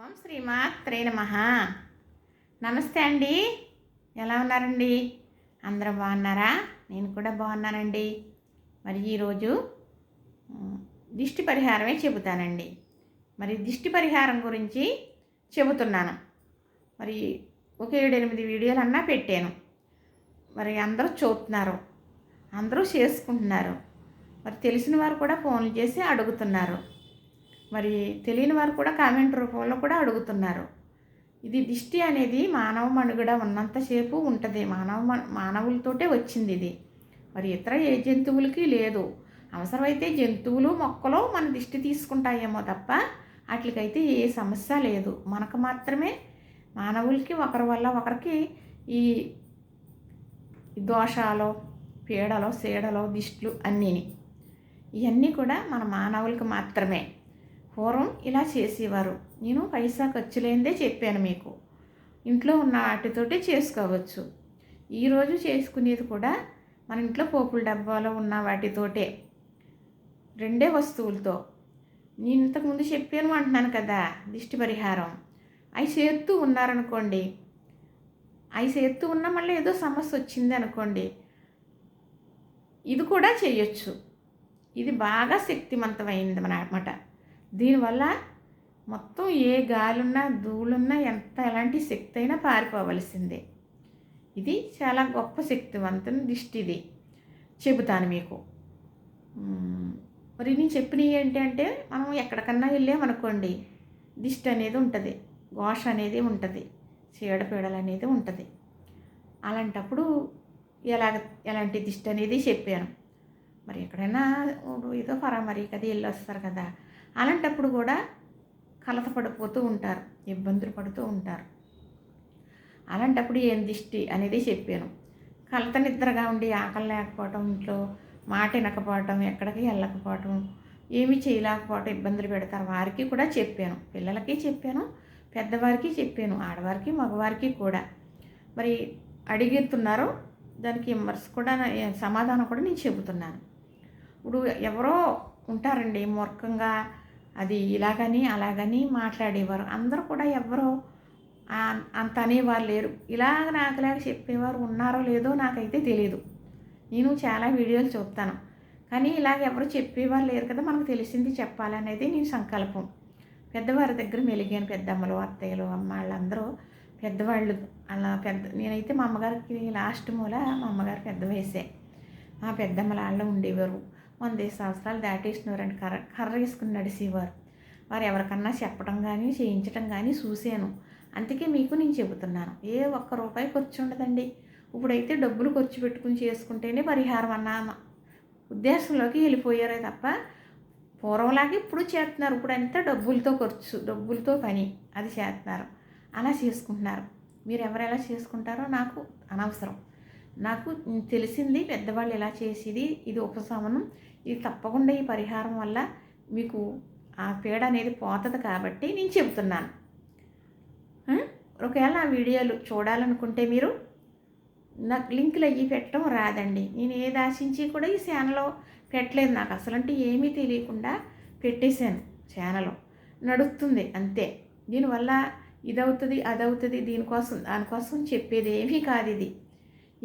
ఓం శ్రీమాత్రే నమః. నమస్తే అండి. ఎలా ఉన్నారండి? అందరూ బాగున్నారా? నేను కూడా బాగున్నానండి. మరి ఈరోజు దిష్టి పరిహారమే చెబుతానండి. మరి దిష్టి పరిహారం గురించి చెబుతున్నాను. మరి ఒక 7-8 వీడియోలన్నా పెట్టాను. మరి అందరూ చూస్తున్నారు, అందరూ చేసుకుంటున్నారు. మరి తెలిసిన వారు కూడా ఫోన్లు చేసి అడుగుతున్నారు. మరి తెలియని వారు కూడా కామెంట్ రూపంలో కూడా అడుగుతున్నారు. ఇది దిష్టి అనేది మానవ మనుగడ ఉన్నంతసేపు ఉంటుంది. మానవులతోటే వచ్చింది ఇది. మరి ఇతర ఏ జంతువులకి లేదు. అవసరమైతే జంతువులు మొక్కలు మన దిష్టి తీసుకుంటాయేమో తప్ప వాటికైతే ఏ సమస్య లేదు. మనకు మాత్రమే మానవులకి ఒకరి వల్ల ఒకరికి ఈ దోషాలు, పీడలు, సీడలు, దిష్టిలు అన్నీని ఇవన్నీ కూడా మన మానవులకి మాత్రమే. పూర్వం ఇలా చేసేవారు. నేను పైసా ఖర్చు లేనిదే చెప్పాను మీకు. ఇంట్లో ఉన్న వాటితోటి చేసుకోవచ్చు. ఈరోజు చేసుకునేది కూడా మన ఇంట్లో పోపుల డబ్బాలో ఉన్న వాటితోటే, 2 వస్తువులతో. నేను ఇంతకుముందు చెప్పాను అంటున్నాను కదా, దిష్టి పరిహారం. అవి చేస్తూ ఉన్నారనుకోండి, అవి చేస్తూ ఉన్నా మళ్ళీ ఏదో సమస్య వచ్చింది అనుకోండి, ఇది కూడా చేయొచ్చు. ఇది బాగా శక్తివంతమైంది అన్నమాట. దీనివల్ల మొత్తం ఏ గాలున్నా ధూళున్నా ఎలాంటి శక్తి అయినా పారిపోవలసిందే. ఇది చాలా గొప్ప శక్తివంతం దిష్టి. ఇది చెబుతాను మీకు. మరి నేను చెప్పినవి ఏంటంటే, మనం ఎక్కడికన్నా వెళ్ళామనుకోండి, దిష్టి అనేది ఉంటుంది, ఘోష అనేది ఉంటుంది, చీడపీడలు అనేది ఉంటుంది. అలాంటప్పుడు ఎలాంటి దిష్టి అనేది చెప్పాను. మరి ఎక్కడైనా ఏదో పరామరికి అది వెళ్ళి వస్తారు కదా, అలాంటప్పుడు కూడా కలత పడిపోతూ ఉంటారు, ఇబ్బందులు పడుతూ ఉంటారు. అలాంటప్పుడు ఏం దిష్టి అనేది చెప్పాను. కలత నిద్రగా ఉండి ఆకలి లేకపోవటం, ఇంట్లో మాట వినకపోవటం, ఎక్కడికి వెళ్ళకపోవటం, ఏమీ చేయలేకపోవటం, ఇబ్బందులు పెడతారు. వారికి కూడా చెప్పాను, పిల్లలకి చెప్పాను, పెద్దవారికి చెప్పాను, ఆడవారికి మగవారికి కూడా. మరి అడిగిస్తున్నారు, దానికి విమర్శ కూడా, సమాధానం కూడా నేను చెబుతున్నాను. ఇప్పుడు ఎవరో ఉంటారండి మూర్ఖంగా, అది ఇలాగని అలాగని మాట్లాడేవారు. అందరూ కూడా ఎవరో అంత అనేవారు లేరు. నాకులాగా చెప్పేవారు ఉన్నారో లేదో నాకైతే తెలియదు. నేను చాలా వీడియోలు చూస్తాను, కానీ ఇలాగ ఎవరు చెప్పేవారు లేరు కదా, మనకు తెలిసింది చెప్పాలనేది నేను సంకల్పం. పెద్దవారి దగ్గర మెలిగాను. పెద్దమ్మలు, అత్తయ్యలు, అమ్మ వాళ్ళందరూ పెద్దవాళ్ళు. అలా నేనైతే మా అమ్మగారికి లాస్ట్ మూల మా అమ్మగారు పెద్ద వయసే. మా పెద్దమ్మల వాళ్ళు ఉండేవారు, 100 సంవత్సరాలు దాటేసినవారండి. కర్ర వేసుకుని నడిచేవారు. వారు ఎవరికన్నా చెప్పడం కానీ చేయించడం కానీ చూశాను. అందుకే మీకు నేను చెబుతున్నాను. ఏ ఒక్క రూపాయి ఖర్చు ఉండదండి. ఇప్పుడైతే డబ్బులు ఖర్చు పెట్టుకుని చేసుకుంటేనే పరిహారం అన్న ఉద్దేశంలోకి వెళ్ళిపోయారే తప్ప, పూర్వంలాగా ఇప్పుడు చేస్తున్నారు. ఇప్పుడు అంతా డబ్బులతో ఖర్చు, డబ్బులతో పని, అది చేస్తున్నారు, అలా చేసుకుంటున్నారు. మీరు ఎవరు ఎలా చేసుకుంటారో నాకు అనవసరం. నాకు తెలిసింది పెద్దవాళ్ళు ఎలా చేసేది, ఇది ఉపశమనం, ఇది తప్పకుండా ఈ పరిహారం వల్ల మీకు ఆ పీడ అనేది పోతుంది కాబట్టి నేను చెబుతున్నాను. ఒకవేళ నా వీడియోలు చూడాలనుకుంటే మీరు నాకు లింకులు అయ్యి పెట్టడం రాదండి. నేను ఏది ఆశించి కూడా ఈ ఛానల్లో పెట్టలేదు. నాకు అసలంటే ఏమీ తెలియకుండా పెట్టేశాను. ఛానల్ నడుస్తుంది అంతే. దీనివల్ల ఇదవుతుంది అదవుతుంది దానికోసం చెప్పేది ఏమీ కాదు. ఇది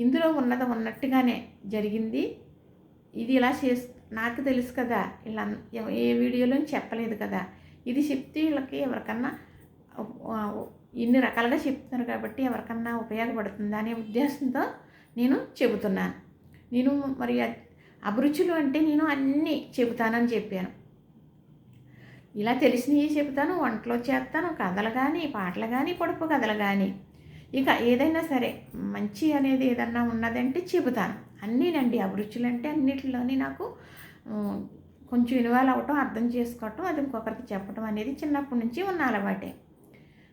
ఇందులో ఉన్నట్టుగానే జరిగింది. ఇది ఇలా నాకు తెలుసు కదా, ఇలా ఏ వీడియోలో చెప్పలేదు కదా. ఇది చెప్తే వీళ్ళకి ఎవరికన్నా ఇన్ని రకాలుగా చెప్తున్నారు కాబట్టి ఎవరికన్నా ఉపయోగపడుతుంది అనే ఉద్దేశంతో నేను చెబుతున్నాను. నేను మరి అభిరుచులు అంటే నేను అన్నీ చెబుతానని చెప్పాను. ఇలా తెలిసినవి చెబుతాను, వంటలో చేస్తాను, కథలు కానీ, పాటలు కానీ, పొడుపు కథలు కానీ, ఇక ఏదైనా సరే మంచి అనేది ఏదన్నా ఉన్నదంటే చెబుతాను. అన్నీనండి. అభిరుచులు అంటే అన్నిటిలోని నాకు కొంచెం ఇన్వాల్వ్ అవ్వటం, అర్థం చేసుకోవటం, అది ఇంకొకరికి చెప్పడం అనేది చిన్నప్పటి నుంచి ఉన్న అలవాటే.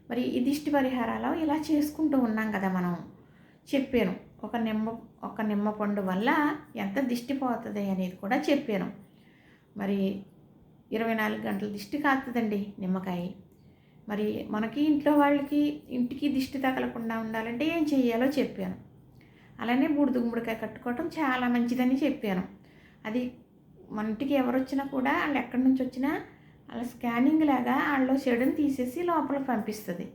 మరి ఈ దిష్టి పరిహారాలు ఇలా చేసుకుంటూ ఉన్నాం కదా మనం. చెప్పాను, ఒక నిమ్మ పండు వల్ల ఎంత దిష్టి పోతుంది అనేది కూడా చెప్పాను. మరి 24 గంటల దిష్టి కాస్తుందండి నిమ్మకాయ. మరి మనకి ఇంట్లో వాళ్ళకి ఇంటికి దిష్టి తగలకుండా ఉండాలంటే ఏం చేయాలో చెప్పాను. అలానే బూడిద గుమ్మడికాయ కట్టుకోవటం చాలా మంచిదని చెప్పాను. అది మన ఇంటికి ఎవరు వచ్చినా కూడా, వాళ్ళు ఎక్కడి నుంచి వచ్చినా అలా స్కానింగ్ లాగా వాళ్ళలో చెడుని తీసేసి లోపలికి పంపిస్తుంది.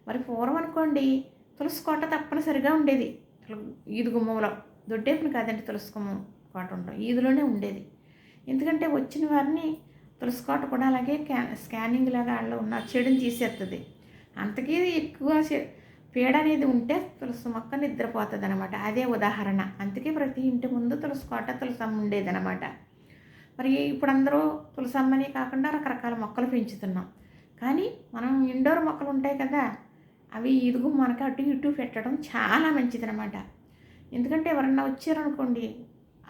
మరి పూర్వం అనుకోండి తులసి కోట తప్పనిసరిగా ఉండేది. ఈదు గుమ్మంలో దొడ్డేపుని కాదండి, తులసి గుమ్మం కోట ఉండడం ఈదులోనే ఉండేది. ఎందుకంటే వచ్చిన వారిని తులసి కోట కూడా అలాగే స్కానింగ్ లాగా వాళ్ళలో ఉన్న చెడుని తీసేస్తుంది. అంతకీ ఎక్కువ పీడ అనేది ఉంటే తులసి మొక్క నిద్రపోతుంది అనమాట. అదే ఉదాహరణ. అందుకే ప్రతి ఇంటి ముందు తులసి కోట తులసమ్మ ఉండేదన్నమాట. మరి ఇప్పుడు అందరూ తులసమ్మని కాకుండా రకరకాల మొక్కలు పెంచుతున్నాం. కానీ మనం ఇండోర్ మొక్కలు ఉంటాయి కదా, అవి ఇదిగు మనకి అటు ఇటు పెట్టడం చాలా మంచిదనమాట. ఎందుకంటే ఎవరన్నా వచ్చారనుకోండి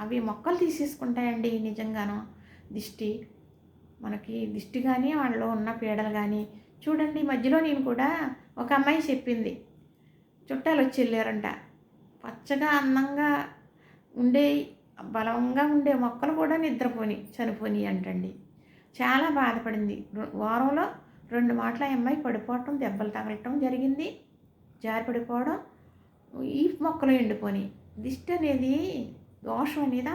అవి మొక్కలు తీసేసుకుంటాయండి నిజంగాను. మనకి దిష్టి కానీ వాళ్ళలో ఉన్న పీడలు కానీ చూడండి. మధ్యలో నేను కూడా ఒక అమ్మాయి చెప్పింది, చుట్టాలు వచ్చి వెళ్ళారంట, పచ్చగా అందంగా ఉండే బలంగా ఉండే మొక్కలు కూడా చనిపోయి అంటండి. చాలా బాధపడింది. వారంలో 2 మాటల అమ్మాయి పడిపోవటం, దెబ్బలు తగలటం జరిగింది, జారి పడిపోవడం, ఈ మొక్కలు ఎండిపోయి. దిష్టి అనేది దోషం అనేది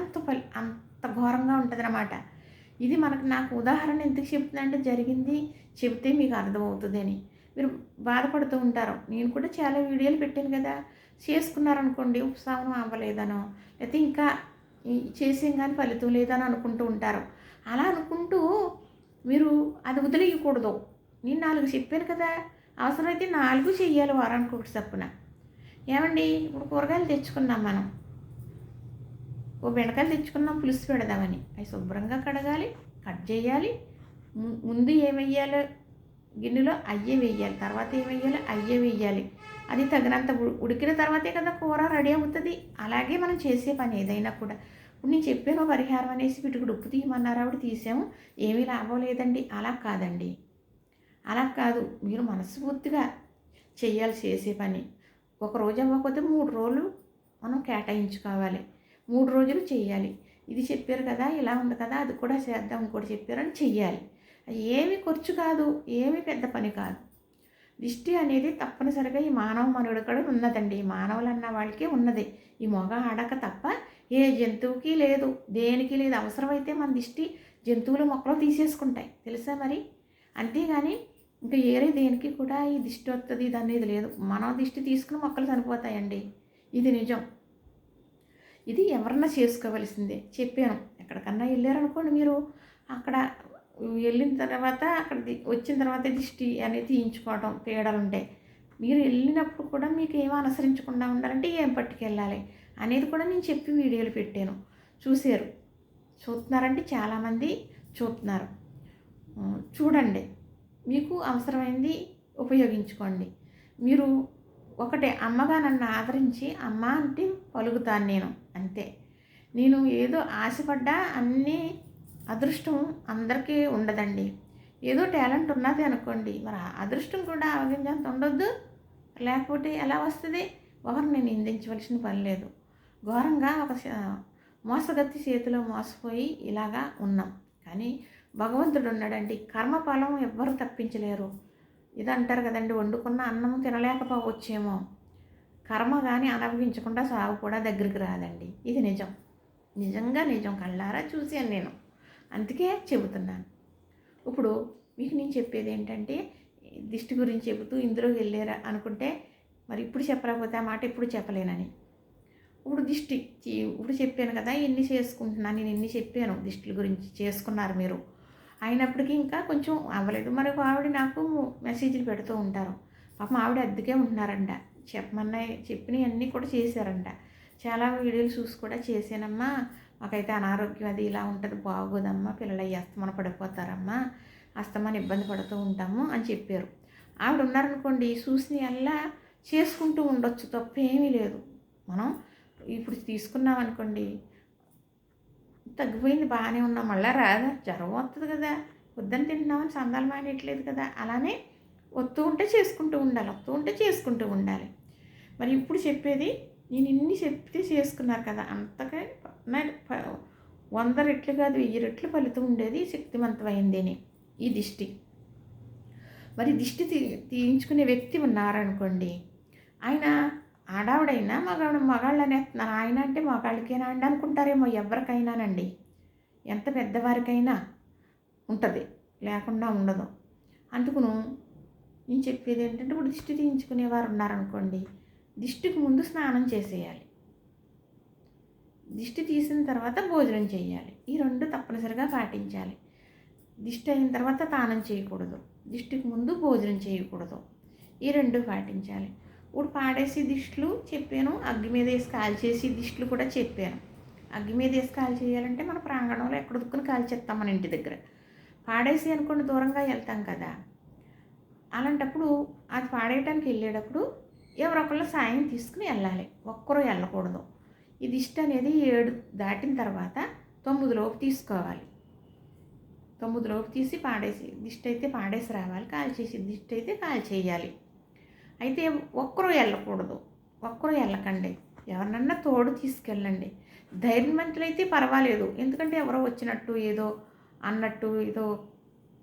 అంత ఘోరంగా ఉంటుందన్నమాట. ఇది నాకు ఉదాహరణ ఎందుకు చెప్తుందంటే జరిగింది చెబితే మీకు అర్థమవుతుంది అని. మీరు బాధపడుతూ ఉంటారు. నేను కూడా చాలా వీడియోలు పెట్టాను కదా, చేసుకున్నారనుకోండి ఉపశమనం అవ్వలేదనో, లేకపోతే ఇంకా చేసేం కానీ ఫలితం లేదని అనుకుంటూ ఉంటారు. అలా అనుకుంటూ మీరు అది వదిలేయకూడదు. నేను 4 చెప్పాను కదా, అవసరమైతే 4 చెయ్యాలి వారానికి ఒకటి చప్పున. ఏమండి ఇప్పుడు కూరగాయలు తెచ్చుకున్నాం, మనం ఓ బెండకాయలు తెచ్చుకున్నాం పులుసు పెడదామని. అవి శుభ్రంగా కడగాలి, కట్ చేయాలి. ముందు ఏమేయాలో గిన్నెలో అయ్యే వేయాలి, తర్వాత ఏమేయాలో అయ్యే వేయాలి. అది తగినంత ఉడికిన తర్వాతే కదా కూర రెడీ అవుతుంది. అలాగే మనం చేసే పని ఏదైనా కూడా. ఇప్పుడు నేను చెప్పాను పరిహారం అనేసి వీటికి ఉప్పు తీయమన్నారు, ఆవిడ తీసాము, ఏమీ లాభం లేదండి. అలా కాదండి, అలా కాదు. మీరు మనస్ఫూర్తిగా చెయ్యాలి చేసే పని. ఒక రోజు అవ్వకపోతే 3 రోజులు మనం కేటాయించుకోవాలి. 3 రోజులు చెయ్యాలి. ఇది చెప్పారు కదా, ఇలా ఉంది కదా, అది కూడా చేద్దాం, ఇంకోటి చెప్పారని చెయ్యాలి. ఏమి ఖర్చు కాదు, ఏమి పెద్ద పని కాదు. దిష్టి అనేది తప్పనిసరిగా ఈ మానవ మనుగడ కూడా ఉన్నదండి. మానవులు అన్న వాళ్ళకి ఉన్నది. ఈ మొగ ఆడక తప్ప ఏ జంతువుకి లేదు, దేనికి లేదు. అవసరమైతే మన దిష్టి జంతువులు మొక్కలు తీసేసుకుంటాయి, తెలుసా మరి. అంతేగాని ఇంకా ఏరే దేనికి కూడా ఈ దిష్టి వస్తుంది ఇది అనేది లేదు. మనం దిష్టి తీసుకుని మొక్కలు చనిపోతాయండి. ఇది నిజం. ఇది ఎవరన్నా చేసుకోవలసిందే. చెప్పాను. ఎక్కడికన్నా వెళ్ళారనుకోండి మీరు, అక్కడ వెళ్ళిన తర్వాత వచ్చిన తర్వాత దిష్టి అనేది తీయించుకోవడం పీడలు ఉంటాయి. మీరు వెళ్ళినప్పుడు కూడా మీకు ఏమో అనుసరించకుండా ఉండాలంటే ఏం పట్టుకెళ్ళాలి అనేది కూడా నేను చెప్పి వీడియోలు పెట్టాను. చూస్తున్నారంటే చాలామంది చూస్తున్నారు. చూడండి, మీకు అవసరమైంది ఉపయోగించుకోండి. మీరు ఒకటే అమ్మగా నన్ను ఆదరించి అమ్మ అంటే పలుకుతాను నేను, అంతే. నేను ఏదో ఆశపడ్డా అన్నీ అదృష్టం అందరికీ ఉండదండి. ఏదో టాలెంట్ ఉన్నది అనుకోండి, మరి అదృష్టం కూడా అవగించేంత ఉండొద్దు. లేకపోతే ఎలా వస్తుంది? ఒకరిని నిందించవలసిన పని లేదు. ఘోరంగా ఒక మోసగత్తి చేతిలో మోసపోయి ఇలాగా ఉన్నాం. కానీ భగవంతుడు ఉన్నాడండి. కర్మఫలం ఎవ్వరు తప్పించలేరు. ఇదంటారు కదండి, వండుకున్న అన్నం తినలేకపోవచ్చేమో, కర్మ కానీ అనుభవించకుండా సాగు కూడా దగ్గరికి రాదండి. ఇది నిజం, నిజంగా నిజం. కళ్ళారా చూశాను నేను, అందుకే చెబుతున్నాను. ఇప్పుడు మీకు నేను చెప్పేది ఏంటంటే, దిష్టి గురించి చెబుతూ ఇందులోకి వెళ్ళారా అనుకుంటే, మరి ఇప్పుడు చెప్పలేకపోతే ఆ మాట ఇప్పుడు చెప్పలేనని. ఇప్పుడు చెప్పాను కదా, ఎన్ని చేసుకుంటున్నాను నేను, ఎన్ని చెప్పాను దిష్టిల గురించి చేసుకున్నారు మీరు. అయినప్పటికీ ఇంకా కొంచెం అవ్వలేదు. మరి ఆవిడ నాకు మెసేజ్లు పెడుతూ ఉంటారు. పాపం ఆవిడ అద్దెకే ఉంటున్నారంట. చెప్పినవన్నీ కూడా చేశారంట. చాలా వీడియోలు చూసి కూడా చేశానమ్మా, మాకైతే అనారోగ్యం అది ఇలా ఉంటుంది, బాగోదమ్మా, పిల్లలు అయ్యి అస్తమాన పడిపోతారమ్మా, అస్తమాన ఇబ్బంది పడుతూ ఉంటాము అని చెప్పారు. ఆవిడ ఉన్నారనుకోండి, చూసినవల్లా చేసుకుంటూ ఉండొచ్చు, తప్పేమీ లేదు. మనం ఇప్పుడు తీసుకున్నామనుకోండి, తగ్గిపోయింది, బాగానే ఉన్నాం, మళ్ళీ రాదా, జ్వరం వస్తుంది కదా, వద్దని తింటున్నామని సందాలు మానేయట్లేదు కదా. అలానే వస్తూ ఉంటే చేసుకుంటూ ఉండాలి. మరి ఇప్పుడు చెప్పేది, నేను ఇన్ని చెప్తే చేసుకున్నారు కదా, అంతగా 100 రెట్లు కాదు 1000 రెట్లు ఫలితం ఉండేది, శక్తివంతమైందని ఈ దిష్టి. మరి దిష్టి తీయించుకునే వ్యక్తి ఉన్నారనుకోండి, ఆయన ఆడావిడైనా మగాళ్ళు అనేస్తున్నారు. ఆయన అంటే మగాళ్ళకేనా అండి అనుకుంటారేమో, ఎవరికైనానండి, ఎంత పెద్దవారికైనా ఉంటుంది. లేకుండా ఉండదు. అందుకును నేను చెప్పేది ఏంటంటే, ఇప్పుడు దిష్టి తీయించుకునేవారు ఉన్నారనుకోండి, దిష్టికి ముందు స్నానం చేసేయాలి. దిష్టి తీసిన తర్వాత భోజనం చేయాలి. ఈ 2 తప్పనిసరిగా పాటించాలి. దిష్టి అయిన తర్వాత స్నానం చేయకూడదు, దిష్టికి ముందు భోజనం చేయకూడదు. ఈ 2 పాటించాలి. ఇప్పుడు పాడేసి దిష్టిలు చెప్పాను, అగ్గి మీద వేసి కాల్చేసి దిష్టిలు కూడా చెప్పాను. అగ్గి మీద వేసి కాల్ చేయాలంటే మన ప్రాంగణంలో ఎక్కడ దుక్కుని కాల్చేస్తాం మన ఇంటి దగ్గర. పాడేసి అనుకోండి దూరంగా వెళ్తాం కదా, అలాంటప్పుడు అది పాడేయటానికి వెళ్ళేటప్పుడు ఎవరొకళ్ళు సాయం తీసుకుని వెళ్ళాలి, ఒక్కరూ వెళ్ళకూడదు. ఈ దిష్టి అనేది 7 దాటిన తర్వాత 9 లోపు తీసుకోవాలి. 9 లోపు తీసి పాడేసి, దిష్టి అయితే పాడేసి రావాలి, కాల్చేసి దిష్టి అయితే కాల్చేయాలి. అయితే ఒక్కరూ వెళ్ళకూడదు, ఒక్కరూ వెళ్ళకండి, ఎవరినన్నా తోడు తీసుకెళ్ళండి. ధైర్యవంతులైతే పర్వాలేదు, ఎందుకంటే ఎవరో వచ్చినట్టు ఏదో అన్నట్టు ఏదో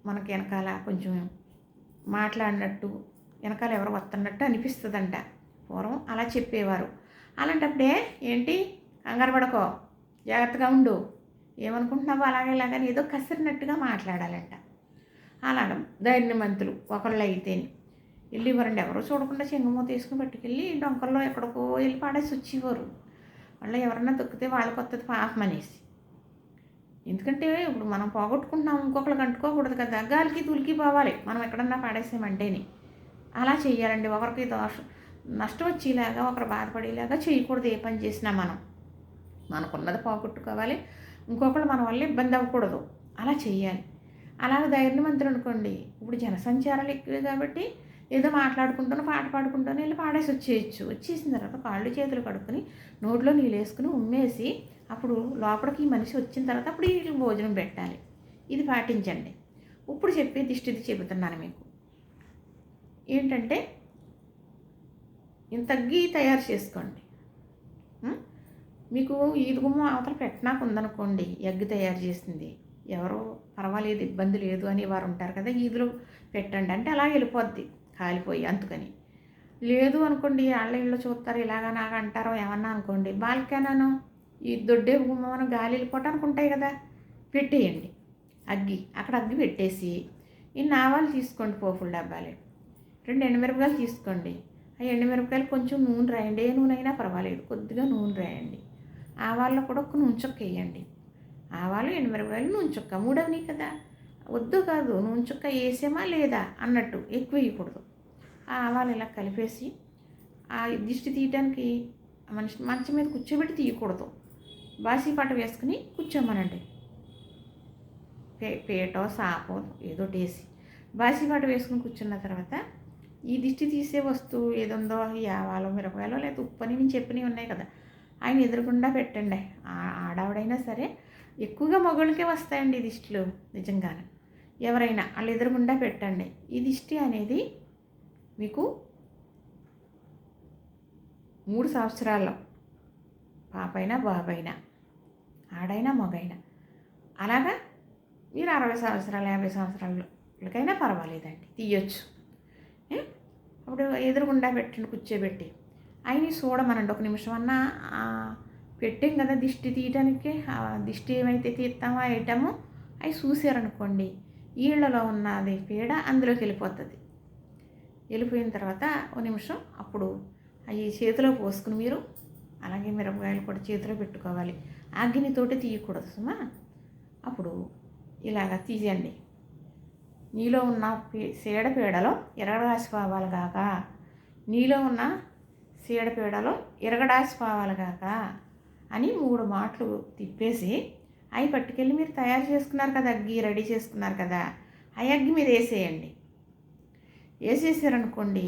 మనకి వెనకాల కొంచెం మాట్లాడినట్టు వెనకాల ఎవరో వస్తున్నట్టు అనిపిస్తుందంట. పూర్వం అలా చెప్పేవారు. అలాంటప్పుడే ఏంటి కంగారు పడకో, జాగ్రత్తగా ఉండు, ఏమనుకుంటున్నావో అలాగే ఇలాగని ఏదో కసిరినట్టుగా మాట్లాడాలంట. అలాగ ధైర్యవంతులు ఒకళ్ళు అయితేని వెళ్ళివ్వరండి, ఎవరో చూడకుండా చెంగుమూత తీసుకుని పట్టుకెళ్ళి డొంకల్లో ఎక్కడికో వెళ్ళి పాడేసి వచ్చేవారు. వాళ్ళు ఎవరన్నా తొక్కితే వాళ్ళకి వస్తుంది పాపం అనేసి. ఎందుకంటే ఇప్పుడు మనం పోగొట్టుకుంటున్నాం, ఇంకొకరికి అంటుకోకూడదు కదా, గాలికి తులికి పోవాలి మనం ఎక్కడన్నా పాడేసామంటేనే. అలా చెయ్యాలండి. ఒకరికి నష్టం వచ్చేలాగా, ఒకరు బాధపడేలాగా చేయకూడదు. ఏ పని చేసినా మనకున్నది పోగొట్టుకోవాలి, ఇంకొకరు మన వల్ల ఇబ్బంది అవ్వకూడదు, అలా చెయ్యాలి. అలాగే ధైర్యవంతులు అనుకోండి, ఇప్పుడు జనసంచారాలు ఎక్కువే కాబట్టి ఏదో మాట్లాడుకుంటాను పాట పాడుకుంటాను వెళ్ళి పాడేసి వచ్చేయచ్చు. వచ్చేసిన తర్వాత కాళ్ళు చేతులు కడుక్కొని నోట్లో నీళ్ళు వేసుకుని ఉమ్మేసి అప్పుడు లోపలికి ఈ మనిషి వచ్చిన తర్వాత అప్పుడు వీళ్ళకి భోజనం పెట్టాలి. ఇది పాటించండి. ఇప్పుడు చెప్పే దిష్టిది చెబుతున్నాను మీకు. ఏంటంటే ఇంత తగ్గి తయారు చేసుకోండి. మీకు ఈది గుమ్మ అవతల పెట్టినాక ఉందనుకోండి, ఎగ్ తయారు చేసింది, ఎవరో పర్వాలేదు ఇబ్బంది లేదు అని వారు ఉంటారు కదా, ఈదులో పెట్టండి అంటే అలా వెళ్ళిపోద్ది కాలిపోయి. అందుకని లేదు అనుకోండి, వాళ్ళ ఇళ్ళు చూస్తారు ఇలాగా నాగా అంటారో ఏమన్నా అనుకోండి, బాల్కనాను ఈ దొడ్డే మనం గాలి వెళ్ళిపోవటానికి ఉంటాయి కదా, పెట్టేయండి అగ్గి. అక్కడ అగ్గి పెట్టేసి ఇన్ని ఆవాలు తీసుకోండి, పోపుల డబ్బాలే 2 ఎండుమిరపకాయలు తీసుకోండి. ఆ ఎండుమిరపకాయలు కొంచెం నూనె రాయండి, ఏ నూనె అయినా పర్వాలేదు, కొద్దిగా నూనె రాయండి. ఆవాల్లో కూడా ఒక నూనె చుక్క వేయండి. ఆవాలు ఎండుమిరపకాయలు నూనె చుక్క 3 కదా, వద్దు కాదు, నూనె చుక్క వేసామా లేదా అన్నట్టు ఎక్కువ వేయకూడదు. ఆ ఆవాలు ఇలా కలిపేసి ఆ దిష్టి తీయటానికి మనిషి మంచం మీద కూర్చోబెట్టి తీయకూడదు, బాసీపాట వేసుకుని కూర్చోమనండి. పేటో సాపో ఏదో వేసి బాసీపాట వేసుకుని కూర్చున్న తర్వాత ఈ దిష్టి తీసే వస్తువు ఏదుందో, ఈ ఆవాలో మిరపకాయలో లేదా ఉప్పు అని నేను చెప్పినవి ఉన్నాయి కదా, ఆయన ఎదురుగుండా పెట్టండి. ఆడవిడైనా సరే, ఎక్కువగా మగవాళ్ళకే వస్తాయండి ఈ దిష్టిలు నిజంగానే. ఎవరైనా వాళ్ళు ఎదురుగుండా పెట్టండి. ఈ దిష్టి అనేది మీకు 3 సంవత్సరాల్లో పాపైనా బాబైనా ఆడైనా మగైనా, అలాగా మీరు 60 సంవత్సరాలు 50 సంవత్సరాలకైనా పర్వాలేదండి, తీయొచ్చు. అప్పుడు ఎదురుగుండా పెట్టండి, కూర్చోబెట్టి ఆయన చూడమనండి. 1 నిమిషం అన్నా పెట్టాం కదా దిష్టి తీయటానికి, దిష్టి ఏమైతే తీస్తామో ఐటము అవి చూసారనుకోండి, ఈళ్ళలో ఉన్నది పీడ అందులోకి వెళ్ళిపోతుంది. వెళ్ళిపోయిన తర్వాత 1 నిమిషం అప్పుడు అవి చేతిలో పోసుకుని మీరు, అలాగే మిరపకాయలు కూడా చేతిలో పెట్టుకోవాలి, అగ్నితోటి తీయకూడదు సుమా. అప్పుడు ఇలాగ తీయండి. నీలో ఉన్న సీడపీడలో ఎరగడాసిపోవాలి కాక, నీలో ఉన్న సీడపీడలో ఎరగడాసిపోవాలి కాక అని 3 మాటలు తిప్పేసి అవి పట్టుకెళ్ళి మీరు తయారు చేసుకున్నారు కదా, అగ్గి రెడీ చేసుకున్నారు కదా, ఆ అగ్గి మీద వేసేయండి. వేసేసారనుకోండి,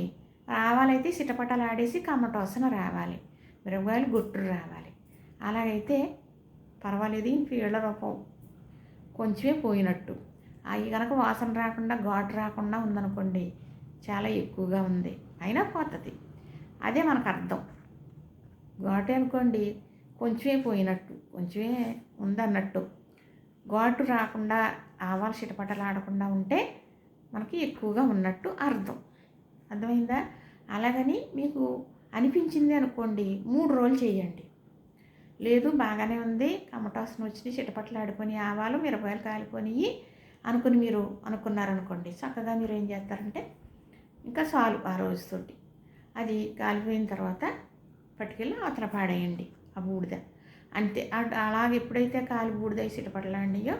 ఆవాలైతే చిటపటలు ఆడేసి కమ్మటోసన రావాలి, మిరపకాయలు గుట్టు రావాలి. అలాగైతే పర్వాలేదు, పీళ్ళ రూపం కొంచెమే పోయినట్టు. అవి కనుక వాసన రాకుండా ఘాటు రాకుండా ఉందనుకోండి, చాలా ఎక్కువగా ఉంది అయినా పోతుంది, అదే మనకు అర్థం. ఘాటు అనుకోండి కొంచెమే పోయినట్టు, కొంచెమే ఉందన్నట్టు. ఘాటు రాకుండా ఆవాలు చిటపటలు ఆడకుండా ఉంటే మనకి ఎక్కువగా ఉన్నట్టు అర్థం. అర్థమైందా? అలాగని మీకు అనిపించింది అనుకోండి, 3 రోజులు చేయండి. లేదు బాగానే ఉంది, కమటాసన వచ్చి చిటపట్లు ఆడుకొని ఆవాలు మిరపకాయలు కాలిపోయి అనుకుని మీరు అనుకున్నారనుకోండి, చక్కగా మీరు ఏం చేస్తారంటే ఇంకా చాలు ఆ రోజుతోటి. అది కాలిపోయిన తర్వాత పట్టుకెళ్ళి అవతల పాడేయండి ఆ బూడిద. అంతే. అలాగ ఎప్పుడైతే కాలి బూడిదై చిటపటలాడినాయో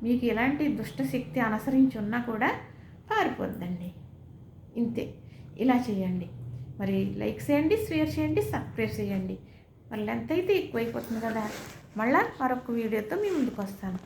మీకు ఎలాంటి దుష్టశక్తి అనుసరించి ఉన్నా కూడా పారిపోద్దండి. ఇంతే. ఇలా చేయండి. మరి లైక్ చేయండి, షేర్ చేయండి, సబ్స్క్రైబ్ చేయండి. మరి లెంత్ అయితే ఎక్కువైపోతుంది కదా. మళ్ళీ మరొక వీడియోతో మీ ముందుకు వస్తాను.